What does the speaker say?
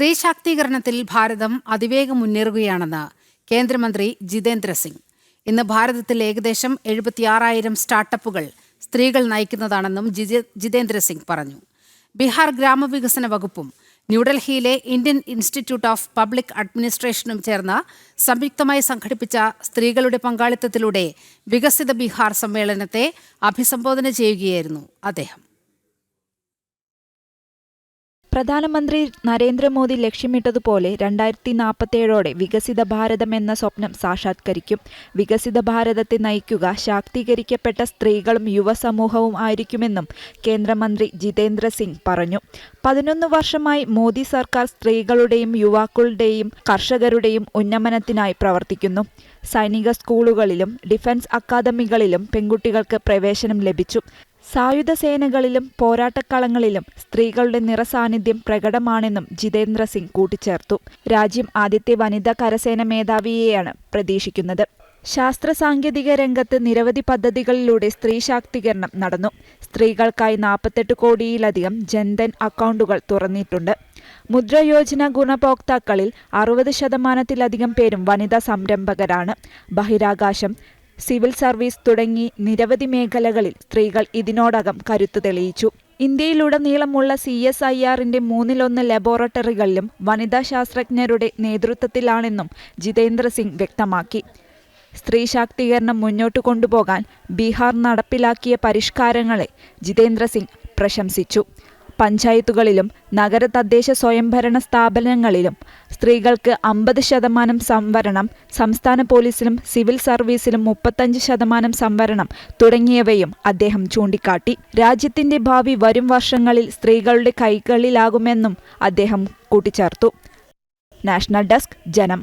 സ്ത്രീ ശാക്തീകരണത്തിൽ ഭാരതം അതിവേഗം മുന്നേറുകയാണെന്ന് കേന്ദ്രമന്ത്രി ജിതേന്ദ്ര സിംഗ്. ഇന്ന് ഭാരതത്തിൽ ഏകദേശം 76,000 സ്റ്റാർട്ടപ്പുകൾ സ്ത്രീകൾ നയിക്കുന്നതാണെന്നും ജിതേന്ദ്ര സിംഗ് പറഞ്ഞു. ബീഹാർ ഗ്രാമവികസന വകുപ്പും ന്യൂഡൽഹിയിലെ ഇന്ത്യൻ ഇൻസ്റ്റിറ്റ്യൂട്ട് ഓഫ് പബ്ലിക് അഡ്മിനിസ്ട്രേഷനും ചേർന്ന് സംയുക്തമായി സംഘടിപ്പിച്ച സ്ത്രീകളുടെ പങ്കാളിത്തത്തിലൂടെ വികസിത ബീഹാർ സമ്മേളനത്തെ അഭിസംബോധന ചെയ്യുകയായിരുന്നു അദ്ദേഹം. പ്രധാനമന്ത്രി നരേന്ദ്രമോദി ലക്ഷ്യമിട്ടതുപോലെ 2047 വികസിത ഭാരതം എന്ന സ്വപ്നം സാക്ഷാത്കരിക്കും. വികസിത ഭാരതത്തെ നയിക്കുക ശാക്തീകരിക്കപ്പെട്ട സ്ത്രീകളും യുവസമൂഹവും ആയിരിക്കുമെന്നും കേന്ദ്രമന്ത്രി ജിതേന്ദ്ര സിംഗ് പറഞ്ഞു. 11 വർഷമായി മോദി സർക്കാർ സ്ത്രീകളുടെയും യുവാക്കളുടെയും കർഷകരുടെയും ഉന്നമനത്തിനായി പ്രവർത്തിക്കുന്നു. സൈനിക സ്കൂളുകളിലും ഡിഫൻസ് അക്കാദമികളിലും പെൺകുട്ടികൾക്ക് പ്രവേശനം ലഭിച്ചു. സായുധ സേനകളിലും പോരാട്ടക്കളങ്ങളിലും സ്ത്രീകളുടെ നിറസാന്നിധ്യം പ്രകടമാണെന്നും ജിതേന്ദ്ര സിംഗ് കൂട്ടിച്ചേർത്തു. രാജ്യം ആദ്യത്തെ വനിതാ കരസേന മേധാവിയെയാണ് പ്രതീക്ഷിക്കുന്നത്. ശാസ്ത്ര സാങ്കേതിക രംഗത്ത് നിരവധി പദ്ധതികളിലൂടെ സ്ത്രീ ശാക്തീകരണം നടന്നു. സ്ത്രീകൾക്കായി 48 കോടിയിലധികം ജൻധൻ അക്കൗണ്ടുകൾ തുറന്നിട്ടുണ്ട്. മുദ്ര യോജന ഗുണഭോക്താക്കളിൽ 60% പേരും വനിതാ സംരംഭകരാണ്. ബഹിരാകാശം, സിവിൽ സർവീസ് തുടങ്ങി നിരവധി മേഖലകളിൽ സ്ത്രീകൾ ഇതിനോടകം കരുത്തു തെളിയിച്ചു. ഇന്ത്യയിലുടനീളമുള്ള CSIRന്റെ 1/3 ലബോറട്ടറികളിലും വനിതാ ശാസ്ത്രജ്ഞരുടെ നേതൃത്വത്തിലാണെന്നും ജിതേന്ദ്ര സിംഗ് വ്യക്തമാക്കി. സ്ത്രീ ശാക്തീകരണം മുന്നോട്ട് കൊണ്ടുപോകാൻ ബീഹാർ നടപ്പിലാക്കിയ പരിഷ്കാരങ്ങളെ ജിതേന്ദ്ര സിംഗ് പ്രശംസിച്ചു. പഞ്ചായത്തുകളിലും നഗര തദ്ദേശ സ്വയംഭരണ സ്ഥാപനങ്ങളിലും സ്ത്രീകൾക്ക് 50% സംവരണം, സംസ്ഥാന പോലീസിലും സിവിൽ സർവീസിലും 35% സംവരണം തുടങ്ങിയവയും അദ്ദേഹം ചൂണ്ടിക്കാട്ടി. രാജ്യത്തിന്റെ ഭാവി വരും വർഷങ്ങളിൽ സ്ത്രീകളുടെ കൈകളിലാകുമെന്നും അദ്ദേഹം കൂട്ടിച്ചേർത്തു. നാഷണൽ ഡെസ്ക്, ജനം.